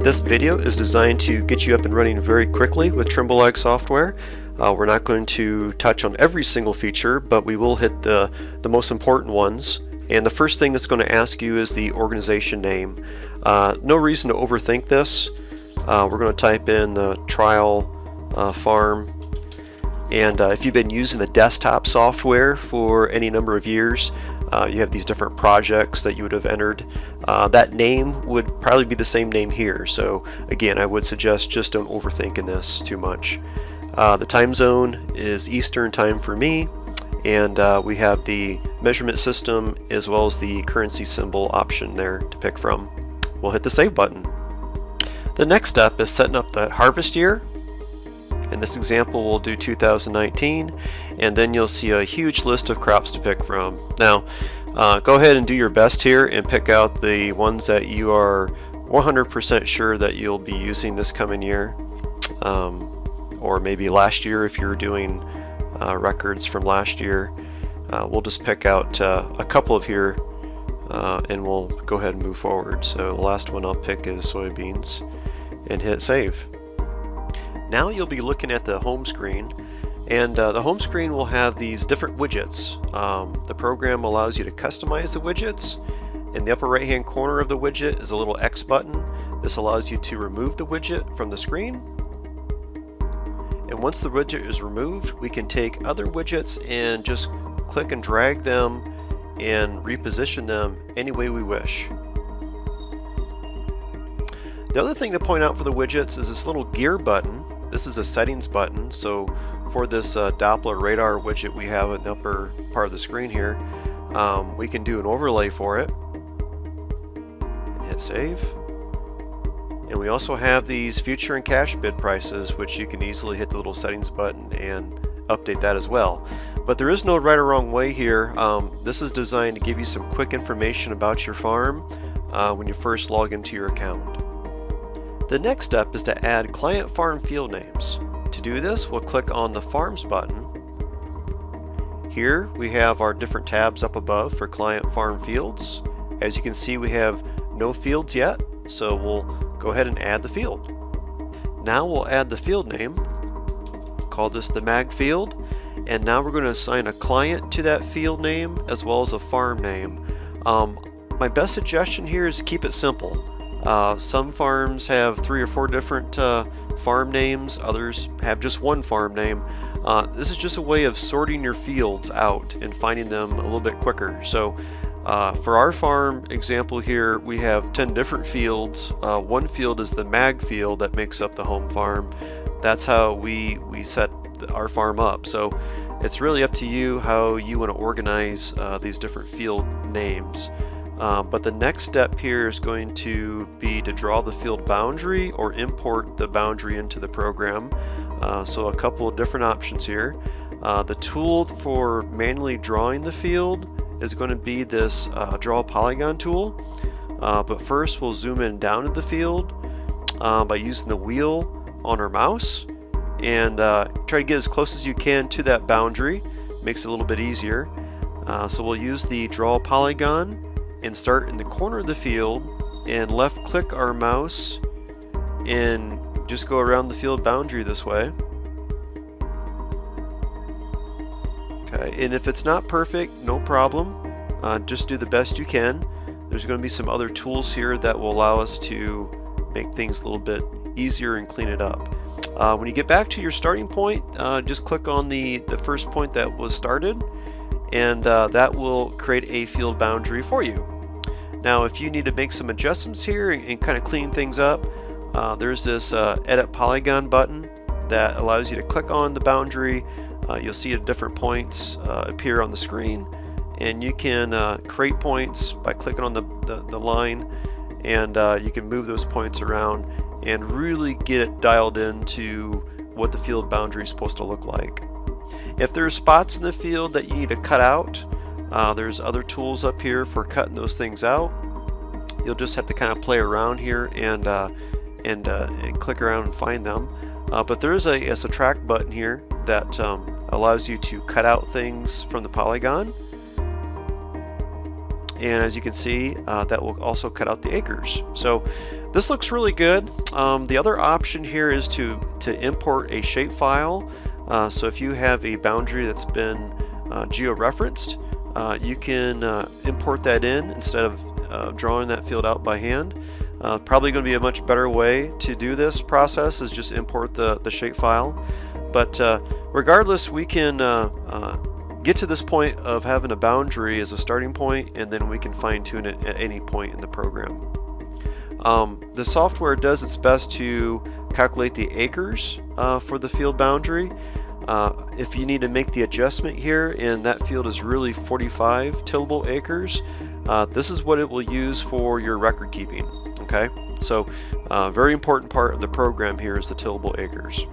This video is designed to get you up and running very quickly with Trimble software. We're not going to touch on every single feature, but we will hit the most important ones. And the first thing it's going to ask you is the organization name. No reason to overthink this. We're going to type in trial farm. And if you've been using the desktop software for any number of years, you have these different projects that you would have entered. That name would probably be the same name here. So again, I would suggest just don't overthink in this too much. The time zone is Eastern time for me, and we have the measurement system as well as the currency symbol option there to pick from. We'll hit the save button. The next step is setting up the harvest year. In this example, we'll do 2019, and then you'll see a huge list of crops to pick from. Now, go ahead and do your best here and pick out the ones that you are 100% sure that you'll be using this coming year, or maybe last year if you're doing records from last year. We'll just pick out a couple of here, and we'll go ahead and move forward. So the last one I'll pick is soybeans, and hit save. Now you'll be looking at the home screen, and the home screen will have these different widgets. The program allows you to customize the widgets. In the upper right hand corner of the widget is a little X button. This allows you to remove the widget from the screen. And once the widget is removed, we can take other widgets and just click and drag them and reposition them any way we wish. The other thing to point out for the widgets is this little gear button. This is a settings button, so for this Doppler radar widget we have in the upper part of the screen here, we can do an overlay for it. Hit save. And we also have these future and cash bid prices, which you can easily hit the little settings button and update that as well. But there is no right or wrong way here. This is designed to give you some quick information about your farm when you first log into your account. The next step is to add client farm field names. To do this, we'll click on the Farms button. Here we have our different tabs up above for client farm fields. As you can see, we have no fields yet, so we'll go ahead and add the field. Now we'll add the field name, call this the mag field, and now we're going to assign a client to that field name as well as a farm name. My best suggestion here is keep it simple. Some farms have 3 or 4 different farm names, others have just one farm name. This is just a way of sorting your fields out and finding them a little bit quicker. So for our farm example here, we have 10 different fields. One field is the mag field that makes up the home farm. That's how we set our farm up. So it's really up to you how you want to organize these different field names. But the next step here is going to be to draw the field boundary or import the boundary into the program. So a couple of different options here. The tool for manually drawing the field is going to be this draw polygon tool. But first we'll zoom in down to the field by using the wheel on our mouse, and try to get as close as you can to that boundary. Makes it a little bit easier. So we'll use the draw polygon and start in the corner of the field and left click our mouse and just go around the field boundary this way. Okay, and if it's not perfect, no problem. Just do the best you can. There's going to be some other tools here that will allow us to make things a little bit easier and clean it up. When you get back to your starting point, just click on the first point that was started, and that will create a field boundary for you. Now if you need to make some adjustments here and kind of clean things up, there's this edit polygon button that allows you to click on the boundary. You'll see at different points appear on the screen, and you can create points by clicking on the line, and you can move those points around and really get it dialed into what the field boundary is supposed to look like. If there are spots in the field that you need to cut out, there's other tools up here for cutting those things out. You'll just have to kind of play around here and click around and find them. But there is a subtract button here that allows you to cut out things from the polygon. and as you can see, that will also cut out the acres. So this looks really good. The other option here is to import a shapefile. So if you have a boundary that's been geo-referenced, you can import that in instead of drawing that field out by hand. Probably going to be a much better way to do this process is just import the shapefile. But regardless, we can get to this point of having a boundary as a starting point, and then we can fine-tune it at any point in the program. The software does its best to calculate the acres for the field boundary. If you need to make the adjustment here and that field is really 45 tillable acres, this is what it will use for your record keeping. Okay, so very important part of the program here is the tillable acres.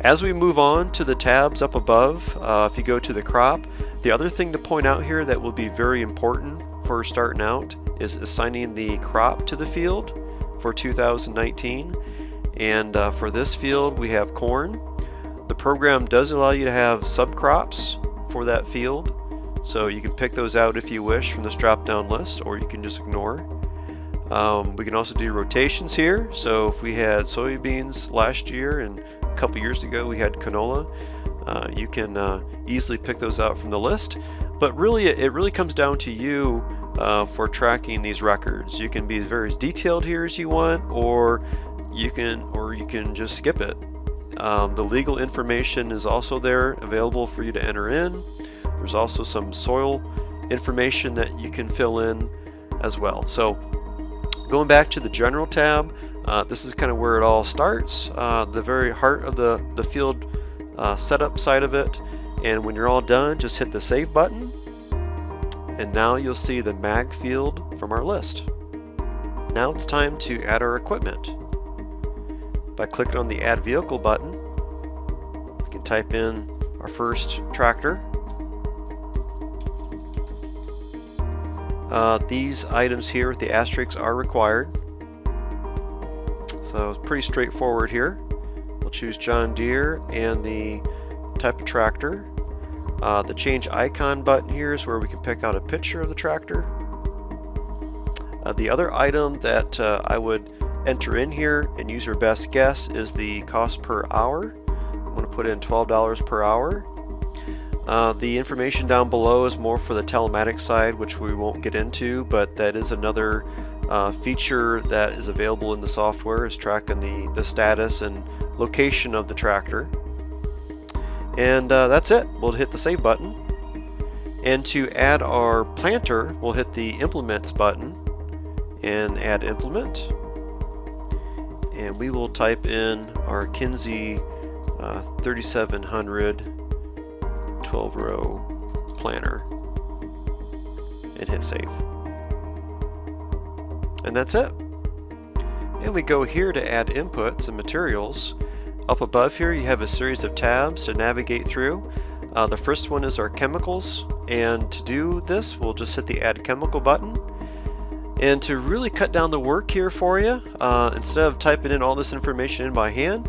As we move on to the tabs up above, if you go to the crop, the other thing to point out here that will be very important for starting out is assigning the crop to the field for 2019. And for this field we have corn. The program does allow you to have subcrops for that field, so you can pick those out if you wish from this drop down list, or you can just ignore. We can also do rotations here, so if we had soybeans last year and a couple years ago we had canola, you can easily pick those out from the list. But really it really comes down to you for tracking these records. You can be as very detailed here as you want, or you can just skip it. The legal information is also there available for you to enter in. There's also some soil information that you can fill in as well. So going back to the general tab, this is kind of where it all starts, the very heart of the field setup side of it. And when you're all done, just hit the save button, and now you'll see the mag field from our list. Now it's time to add our equipment. By clicking on the add vehicle button, we can type in our first tractor. These items here with the asterisks are required, so it's pretty straightforward here. We'll choose John Deere and the type of tractor. The change icon button here is where we can pick out a picture of the tractor. The other item that I would enter in here and use your best guess is the cost per hour. I'm going to put in $12 per hour. The information down below is more for the telematics side, which we won't get into, but that is another feature that is available in the software, is tracking the status and location of the tractor. And that's it. We'll hit the save button. And to add our planter, we'll hit the implements button and add implement. And we will type in our Kinsey 3700 12-row planter and hit save. And that's it. And we go here to add inputs and materials. Up above here you have a series of tabs to navigate through. The first one is our chemicals, and to do this we'll just hit the add chemical button. And to really cut down the work here for you, instead of typing in all this information in by hand,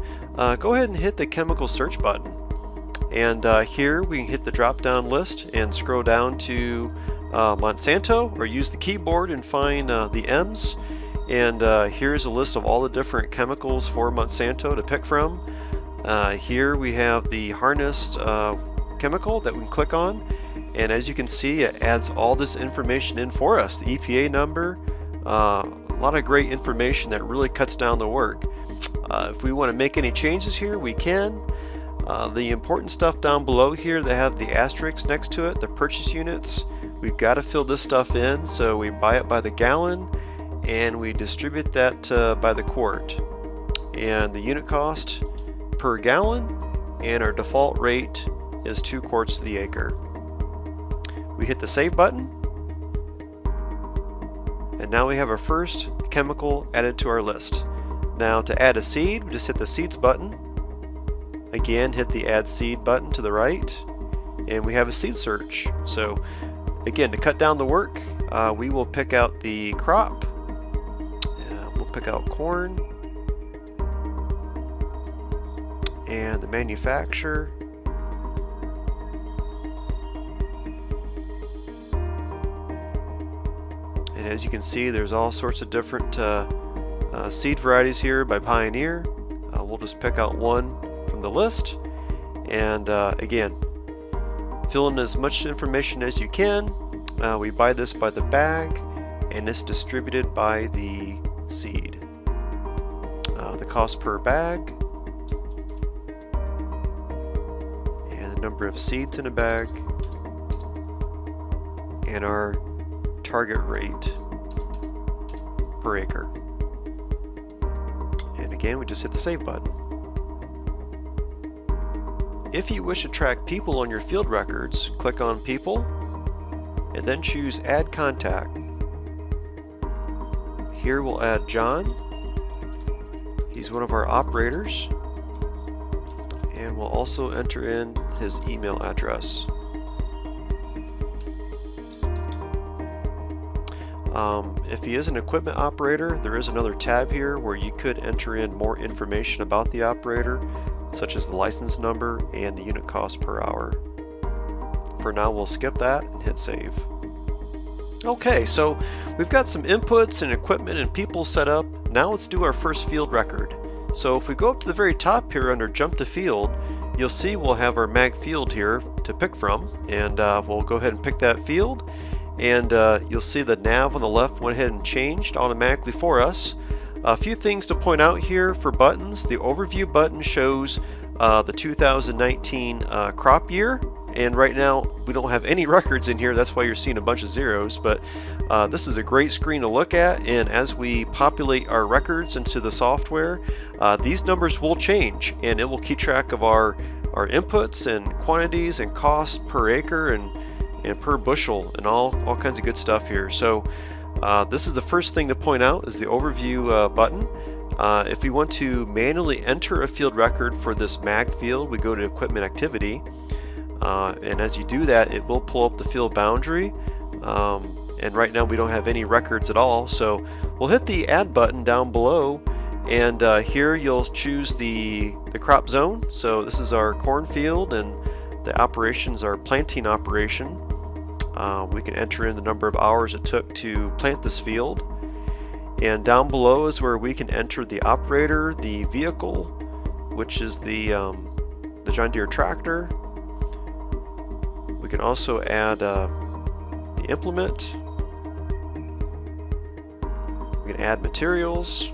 go ahead and hit the chemical search button. And here we can hit the drop down list and scroll down to Monsanto, or use the keyboard and find the M's. And here's a list of all the different chemicals for Monsanto to pick from. Here we have the harnessed chemical that we can click on. And as you can see, it adds all this information in for us. The EPA number, a lot of great information that really cuts down the work. If we want to make any changes here, we can. The important stuff down below here that have the asterisks next to it, the purchase units, we've got to fill this stuff in. So we buy it by the gallon and we distribute that by the quart. And the unit cost per gallon, and our default rate is 2 quarts to the acre. We hit the save button, and now we have our first chemical added to our list. Now to add a seed, we just hit the seeds button. Again, hit the add seed button to the right, and we have a seed search. So again, to cut down the work, we will pick out the crop. We'll pick out corn and the manufacturer. as you can see, there's all sorts of different seed varieties here by Pioneer. We'll just pick out one from the list, and again, fill in as much information as you can. We buy this by the bag, and it's distributed by the seed. The cost per bag, and the number of seeds in a bag, and our target rate per acre. And again, we just hit the save button. If you wish to track people on your field records, click on People and then choose Add Contact. Here we'll add John. He's one of our operators, and we'll also enter in his email address. If he is an equipment operator, there is another tab here where you could enter in more information about the operator, such as the license number and the unit cost per hour. For now, we'll skip that and hit save. Okay, so we've got some inputs and equipment and people set up. Now let's do our first field record. So if we go up to the very top here under Jump to Field, you'll see we'll have our mag field here to pick from, and we'll go ahead and pick that field. And you'll see the nav on the left went ahead and changed automatically for us. A few things to point out here for buttons. The overview button shows the 2019 crop year, and right now we don't have any records in here. That's why you're seeing a bunch of zeros, but this is a great screen to look at, and as we populate our records into the software, these numbers will change, and it will keep track of our inputs and quantities and costs per acre and per bushel and all kinds of good stuff here. So this is the first thing to point out, is the overview button. If we want to manually enter a field record for this mag field, we go to equipment activity, and as you do that, it will pull up the field boundary, and right now we don't have any records at all, so we'll hit the add button down below, and here you'll choose the crop zone. So this is our cornfield, and the operations are planting operation. We can enter in the number of hours it took to plant this field, and down below is where we can enter the operator, the vehicle, which is the John Deere tractor. We can also add the implement. We can add materials,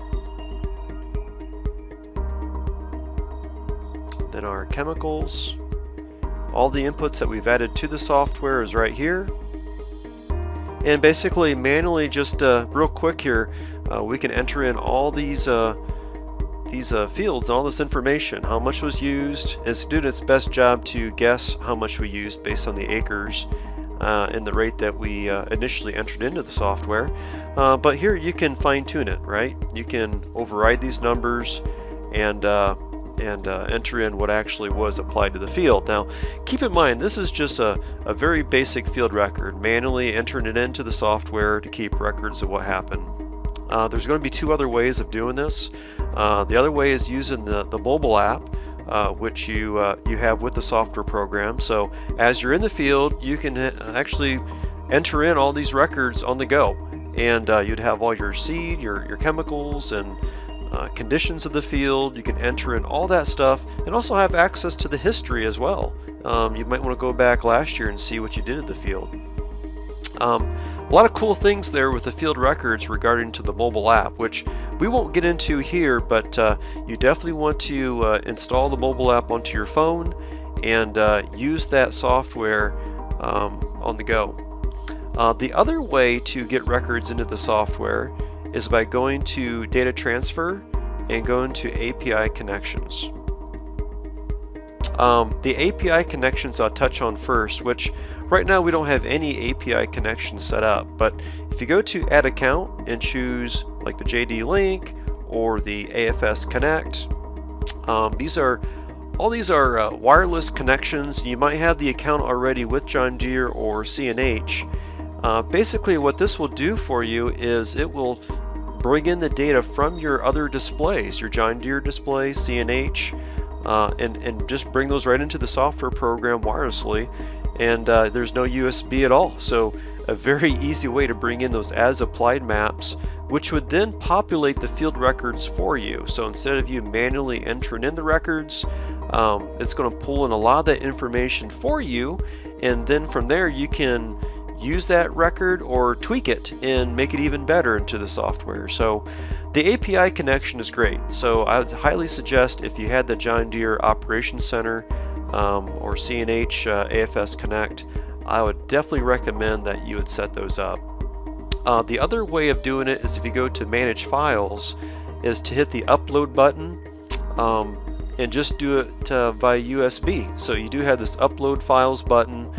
then our chemicals. All the inputs that we've added to the software is right here. And basically manually, just real quick here, we can enter in all these fields, all this information, how much was used. It's doing its best job to guess how much we used based on the acres and the rate that we initially entered into the software. But here you can fine tune it, right? You can override these numbers and enter in what actually was applied to the field. Now keep in mind, this is just a very basic field record, manually entering it into the software to keep records of what happened. There's going to be two other ways of doing this. The other way is using the mobile app, which you have with the software program. So as you're in the field, you can actually enter in all these records on the go, and you'd have all your seed, your chemicals, and conditions of the field. You can enter in all that stuff and also have access to the history as well. You might want to go back last year and see what you did at the field. A lot of cool things there with the field records regarding to the mobile app, which we won't get into here, but you definitely want to install the mobile app onto your phone and use that software on the go. The other way to get records into the software is by going to data transfer and going to API connections. The API connections I'll touch on first, which right now we don't have any API connections set up, but if you go to add account and choose like the JD Link or the AFS Connect, all these are wireless connections. You might have the account already with John Deere or CNH. Basically what this will do for you is it will bring in the data from your other displays, your John Deere display, CNH, and just bring those right into the software program wirelessly, and there's no USB at all. So a very easy way to bring in those as applied maps, which would then populate the field records for you. So instead of you manually entering in the records, it's going to pull in a lot of that information for you, and then from there you can use that record or tweak it and make it even better into the software. So the API connection is great. So I would highly suggest, if you had the John Deere Operations Center or CNH AFS Connect, I would definitely recommend that you would set those up. The other way of doing it is, if you go to Manage Files, is to hit the Upload button and just do it via USB. So you do have this Upload Files button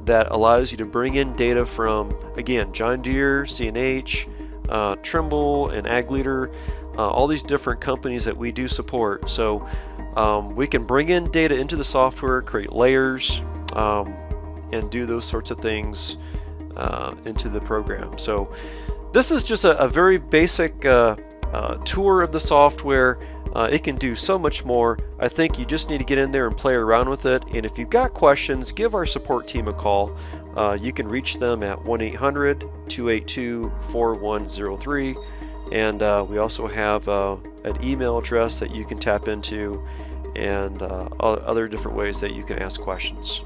that allows you to bring in data from, again, John Deere, CNH, Trimble, and Ag Leader, all these different companies that we do support. So we can bring in data into the software, create layers, and do those sorts of things into the program. So this is just a very basic tour of the software. It can do so much more. I think you just need to get in there and play around with it. And if you've got questions, give our support team a call. You can reach them at 1-800-282-4103. And we also have an email address that you can tap into, and other different ways that you can ask questions.